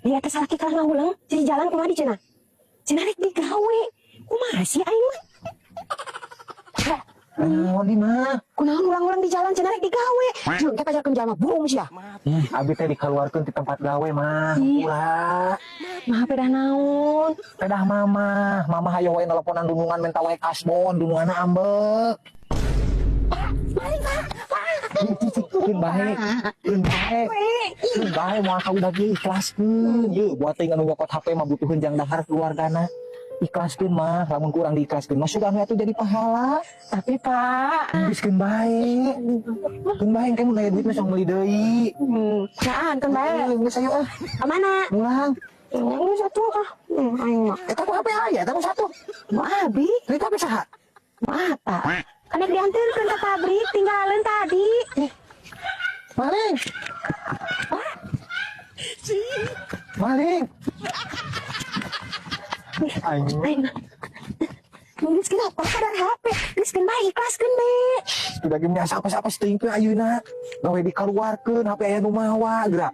Dia teh salaki kalah ngaulang, jadi jalan kumaha di cenah. Cenah rek digawe. Kumaha sih aing mah? Oh, di mah. Kunaon ulang-ulang di jalan cenah rek digawe. Jeung teh pajarkeun jalma burung sia. Abi teh dikeluarkeun di tempat gawe mah. Ulah. Maha pedah naon? Pedah mama. Mama hayo wae nelponan dunungan minta wae kasbon, dununganna ambek. Keun bae. Keun bae. Keun bae moal ka udah ge ikhlaskeun. Ye, buat teh anu nyokot HP mah butuheun jang dahar keluargana. Ikhlaskeun mah, lamun kurang diikhlaskeun mah sudah atuh jadi pahala. Tapi Pak, Geuskeun bae. Keun bae kamu aya duit mah sok meuli deui. naan kan bae. Geus aya ah. Kemana? Mulang. Ini satu ah. Aing mah. Eta ku HP aya, eta satu. Mau abi? Ini HP saha? Mau apa? Kan yang diantarkan ke pabrik, tinggalin tadi. Maling. Maling. Ayo. Aing. Nulis kenapa? Kadar HP. Nuliskan baik, ikhlaskan be. Sudah gini apa-apa string ke ayeuna. Gawe dikeluarkeun HP aya nu mawa geura.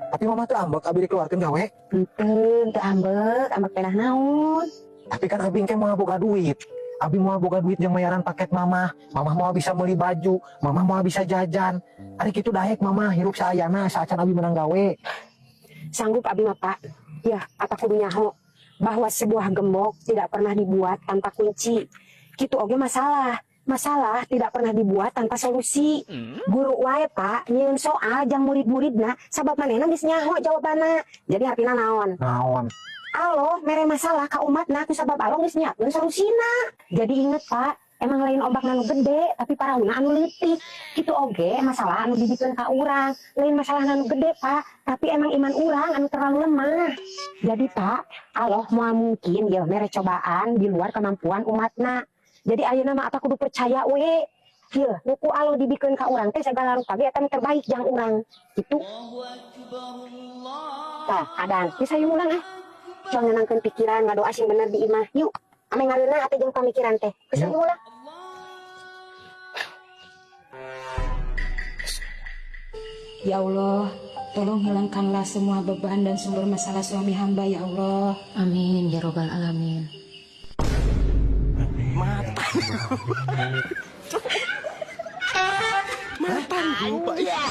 Tapi mama tuh ambek abi dikeluarkeun gawe. Enten, teu ambek penah naon. Tapi kan abi engke mau boga duit. Abi mau boga duit jeung bayaran paket mama. Mama mau bisa beli baju, mama mau bisa jajan. Ari kitu daek mama hirup saayana saacan abi menang gawe. Sanggup abi mah Pak. Ya, apa kudu nyaho bahwa sebuah gembok tidak pernah dibuat tanpa kunci. Kitu oge masalah. Masalah tidak pernah dibuat tanpa solusi. Guru wae Pak, nyieun soal jang murid-muridna sabab manehna geus nyaho jawabanna. Jadi artina naon? Naon? Allah mere masalah ka umatna ku sabab Allah geus nyiapkeun solusina. Jadi inget Pak, emang lain ombak anu gede tapi parauna anu leutik. Kitu oge masalah anu dibikeun ka urang, lain masalah anu gede Pak, tapi emang iman urang anu terlalu lemah. Jadi Pak, Allah moal mungkin ya mere cobaan di luar kemampuan umatna. Jadi ayeuna mah apa kudu percaya we. Ieu nu ku Allah dibikeun ka urang teh segala rupa ge eta terbaik jang urang. Kitu. Tah, adan, geus aya ulang Jangan nenangkan pikiran, ngadoa sing bener di imah. Yuk, ame ngaluna ate jeung pamikiran teh. Geus aya ulang. Ya Allah, tolong hilangkanlah semua beban dan sumber masalah suami hamba ya Allah. Amin ya robbal alamin. Mantan lupa ya.